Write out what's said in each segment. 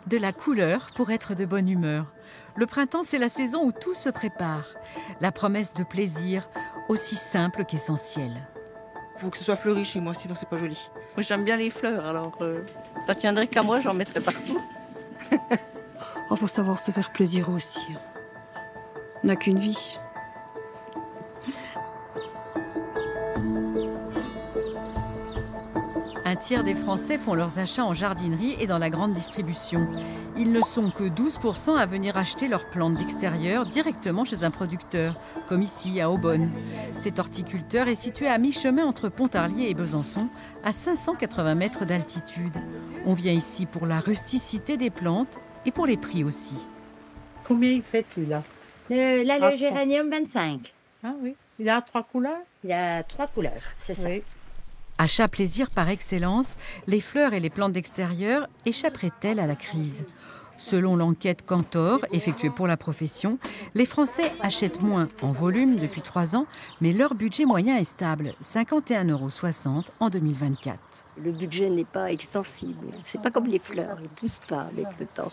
De la couleur pour être de bonne humeur. Le printemps, c'est la saison où tout se prépare. La promesse de plaisir, aussi simple qu'essentielle. Il faut que ce soit fleuri chez moi, sinon c'est pas joli. Moi j'aime bien les fleurs, alors ça tiendrait qu'à moi, j'en mettrais partout. Il faut savoir se faire plaisir aussi. On n'a qu'une vie. Un tiers des Français font leurs achats en jardinerie et dans la grande distribution. Ils ne sont que 12% à venir acheter leurs plantes d'extérieur directement chez un producteur, comme ici à Aubonne. Cet horticulteur est situé à mi-chemin entre Pontarlier et Besançon, à 580 mètres d'altitude. On vient ici pour la rusticité des plantes et pour les prix aussi. Combien il fait celui-là? Le géranium 25. Ah oui. Il a 3 couleurs? Il a 3 couleurs, c'est ça. Oui. Achat plaisir par excellence, les fleurs et les plantes d'extérieur échapperaient-elles à la crise? Selon l'enquête Cantor, effectuée pour la profession, les Français achètent moins en volume depuis 3 ans, mais leur budget moyen est stable, 51,60 € en 2024. Le budget n'est pas extensible. C'est pas comme les fleurs, ils ne poussent pas avec ce temps.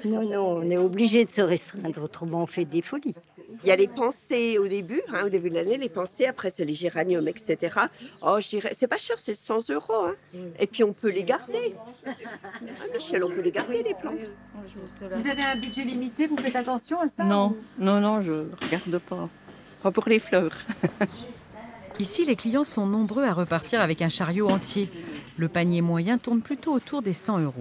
Non, on est obligé de se restreindre, autrement on fait des folies. Il y a les pensées au début de l'année, les pensées, après c'est les géraniums, etc. Oh, je dirais, c'est pas cher, c'est 100 €. Hein. Et puis on peut les garder. Ah, Michel, on peut les garder, les plantes. Vous avez un budget limité, vous faites attention à ça? Non, je ne regarde pas. Pas pour les fleurs. Ici, les clients sont nombreux à repartir avec un chariot entier. Le panier moyen tourne plutôt autour des 100 €.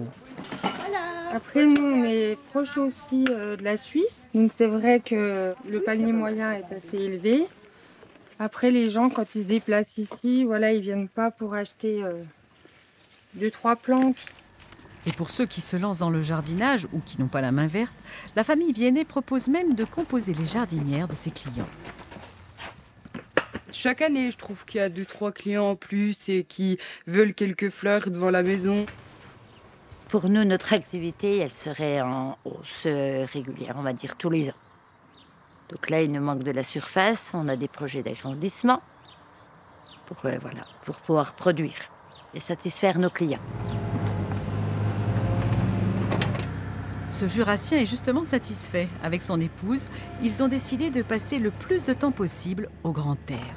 Après, nous, on est proche aussi de la Suisse. Donc, c'est vrai que le panier moyen est assez élevé. Après, les gens, quand ils se déplacent ici, voilà, ils viennent pas pour acheter 2-3 plantes. Et pour ceux qui se lancent dans le jardinage ou qui n'ont pas la main verte, la famille Viennet propose même de composer les jardinières de ses clients. Chaque année, je trouve qu'il y a 2-3 clients en plus et qui veulent quelques fleurs devant la maison. Pour nous, notre activité, elle serait en hausse régulière, on va dire tous les ans. Donc là, il nous manque de la surface, on a des projets d'agrandissement pour pouvoir produire et satisfaire nos clients. Ce Jurassien est justement satisfait. Avec son épouse, ils ont décidé de passer le plus de temps possible au grand air.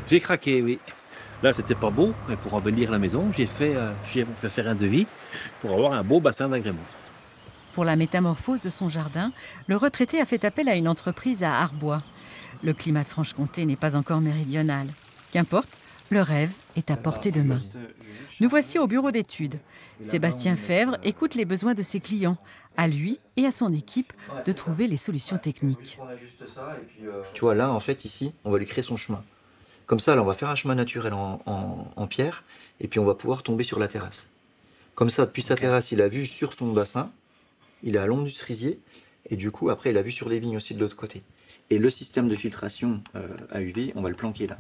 J'ai craqué, oui. Là, c'était pas beau, mais pour embellir la maison, j'ai fait faire un devis pour avoir un beau bassin d'agrément. Pour la métamorphose de son jardin, le retraité a fait appel à une entreprise à Arbois. Le climat de Franche-Comté n'est pas encore méridional. Qu'importe, le rêve est à portée de main. Nous voici au bureau d'études. Sébastien Fèvre écoute les besoins de ses clients. À lui et à son équipe de trouver les solutions techniques. Tu vois, là, en fait, ici, on va lui créer son chemin. Comme ça, là, on va faire un chemin naturel en pierre, et puis on va pouvoir tomber sur la terrasse. Comme ça, depuis sa terrasse, il a vu sur son bassin, il est à l'ombre du cerisier, et du coup, après, il a vu sur les vignes aussi de l'autre côté. Et le système de filtration à UV, on va le planquer là.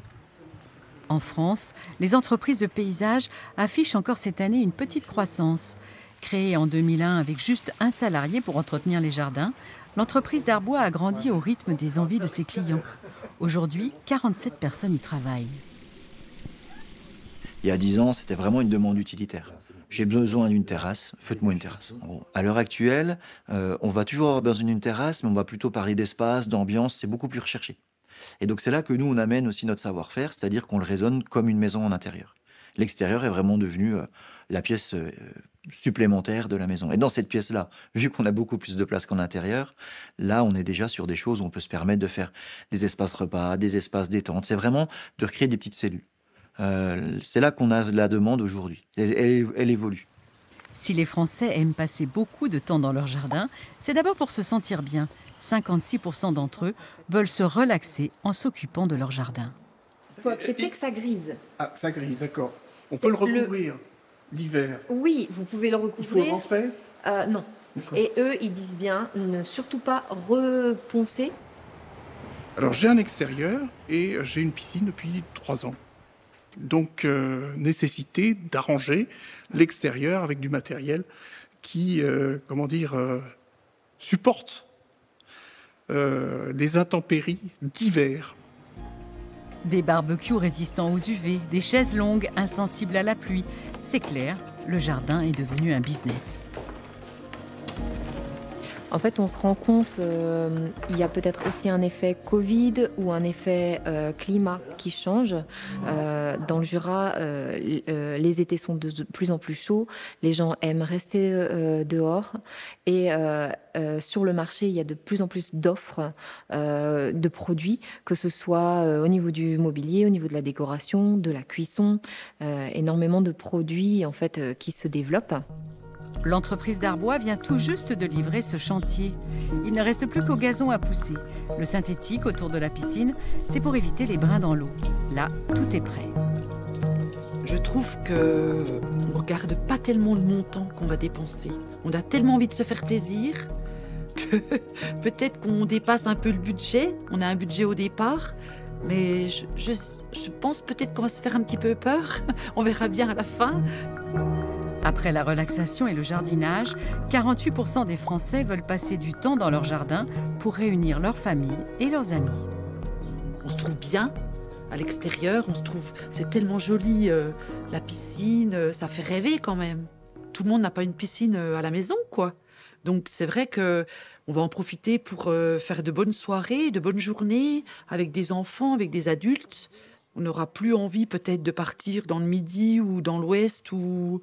En France, les entreprises de paysage affichent encore cette année une petite croissance. Créée en 2001 avec juste un salarié pour entretenir les jardins, l'entreprise d'Arbois a grandi au rythme des envies de ses clients. Aujourd'hui, 47 personnes y travaillent. Il y a 10 ans, c'était vraiment une demande utilitaire. J'ai besoin d'une terrasse, faites-moi une terrasse. En gros. À l'heure actuelle, on va toujours avoir besoin d'une terrasse, mais on va plutôt parler d'espace, d'ambiance, c'est beaucoup plus recherché. Et donc c'est là que nous, on amène aussi notre savoir-faire, c'est-à-dire qu'on le raisonne comme une maison en intérieur. L'extérieur est vraiment devenu la pièce supplémentaire de la maison. Et dans cette pièce-là, vu qu'on a beaucoup plus de place qu'en intérieur, là, on est déjà sur des choses où on peut se permettre de faire des espaces repas, des espaces détente. C'est vraiment de recréer des petites cellules. C'est là qu'on a la demande aujourd'hui. Elle évolue. Si les Français aiment passer beaucoup de temps dans leur jardin, c'est d'abord pour se sentir bien. 56% d'entre eux veulent se relaxer en s'occupant de leur jardin. Il faut accepter que ça grise. Ah, ça grise, d'accord. On peut le recouvrir l'hiver. Oui, vous pouvez le recouvrir. Il faut le rentrer non. Et eux, ils disent bien, ne surtout pas reponcer. Alors, j'ai un extérieur et j'ai une piscine depuis 3 ans. Donc, nécessité d'arranger l'extérieur avec du matériel qui, supporte les intempéries d'hiver. Des barbecues résistants aux UV, des chaises longues insensibles à la pluie. C'est clair, le jardin est devenu un business. En fait, on se rend compte il y a peut-être aussi un effet Covid ou un effet climat qui change. Dans le Jura, les étés sont de plus en plus chauds. Les gens aiment rester dehors. Et sur le marché, il y a de plus en plus d'offres de produits, que ce soit au niveau du mobilier, au niveau de la décoration, de la cuisson. Énormément de produits en fait, qui se développent. L'entreprise Darbois vient tout juste de livrer ce chantier. Il ne reste plus qu'au gazon à pousser. Le synthétique autour de la piscine, c'est pour éviter les brins dans l'eau. Là, tout est prêt. Je trouve qu'on ne regarde pas tellement le montant qu'on va dépenser. On a tellement envie de se faire plaisir que peut-être qu'on dépasse un peu le budget. On a un budget au départ, mais je pense peut-être qu'on va se faire un petit peu peur. On verra bien à la fin. Après la relaxation et le jardinage, 48% des Français veulent passer du temps dans leur jardin pour réunir leur famille et leurs amis. On se trouve bien à l'extérieur, c'est tellement joli, la piscine, ça fait rêver quand même. Tout le monde n'a pas une piscine à la maison, quoi. Donc c'est vrai que on va en profiter pour faire de bonnes soirées, de bonnes journées avec des enfants, avec des adultes. On n'aura plus envie peut-être de partir dans le Midi ou dans l'Ouest ou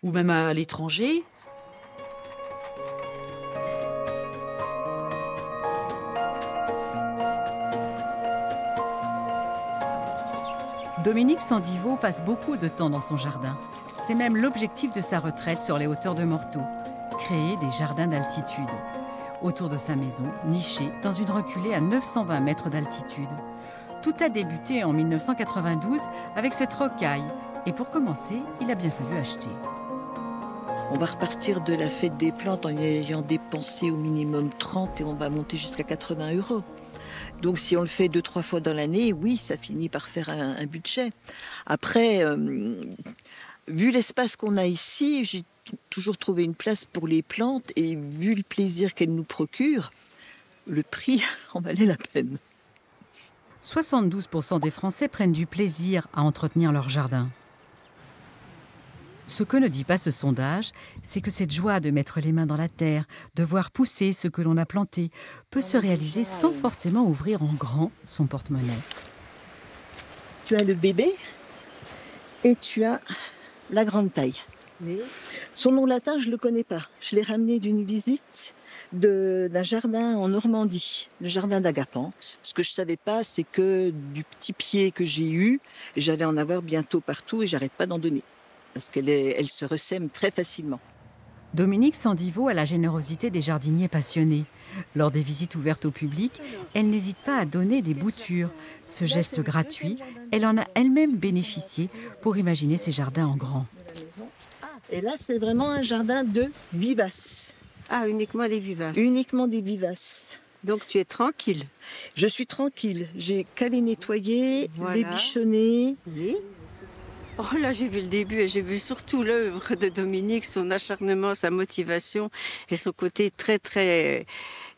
même à l'étranger. Dominique Sandivo passe beaucoup de temps dans son jardin. C'est même l'objectif de sa retraite sur les hauteurs de Morteau, créer des jardins d'altitude. Autour de sa maison, nichée dans une reculée à 920 mètres d'altitude. Tout a débuté en 1992 avec cette rocaille. Et pour commencer, il a bien fallu acheter. On va repartir de la fête des plantes en ayant dépensé au minimum 30 et on va monter jusqu'à 80 €. Donc si on le fait 2-3 fois dans l'année, oui, ça finit par faire un budget. Après, vu l'espace qu'on a ici, j'ai toujours trouvé une place pour les plantes et vu le plaisir qu'elles nous procurent, le prix en valait la peine. 72% des Français prennent du plaisir à entretenir leur jardin. Ce que ne dit pas ce sondage, c'est que cette joie de mettre les mains dans la terre, de voir pousser ce que l'on a planté, peut se réaliser sans forcément ouvrir en grand son porte-monnaie. Tu as le bébé et tu as la grande taille. Oui. Son nom latin, je ne le connais pas. Je l'ai ramené d'une visite d'un jardin en Normandie, le jardin d'Agapante. Ce que je ne savais pas, c'est que du petit pied que j'ai eu, j'allais en avoir bientôt partout et j'arrête pas d'en donner. Parce qu'elle se ressème très facilement. Dominique Sandivo a la générosité des jardiniers passionnés. Lors des visites ouvertes au public, elle n'hésite pas à donner des boutures. Ce geste gratuit, elle en a elle-même bénéficié pour imaginer ses jardins en grand. Et là, c'est vraiment un jardin de vivaces. Ah, uniquement des vivaces. Uniquement des vivaces. Donc tu es tranquille. Je suis tranquille. J'ai qu'à les nettoyer, voilà. Les bichonner. Oui. Oh là, j'ai vu le début et j'ai vu surtout l'œuvre de Dominique, son acharnement, sa motivation et son côté très, très,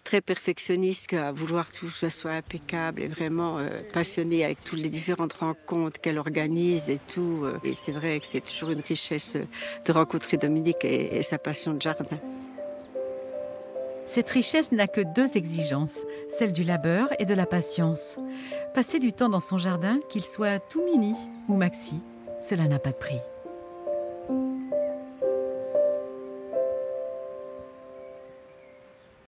très perfectionniste à vouloir tout que ça soit impeccable et vraiment passionnée avec toutes les différentes rencontres qu'elle organise et tout. Et c'est vrai que c'est toujours une richesse de rencontrer Dominique et sa passion de jardin. Cette richesse n'a que 2 exigences, celle du labeur et de la patience. Passer du temps dans son jardin, qu'il soit tout mini ou maxi, cela n'a pas de prix.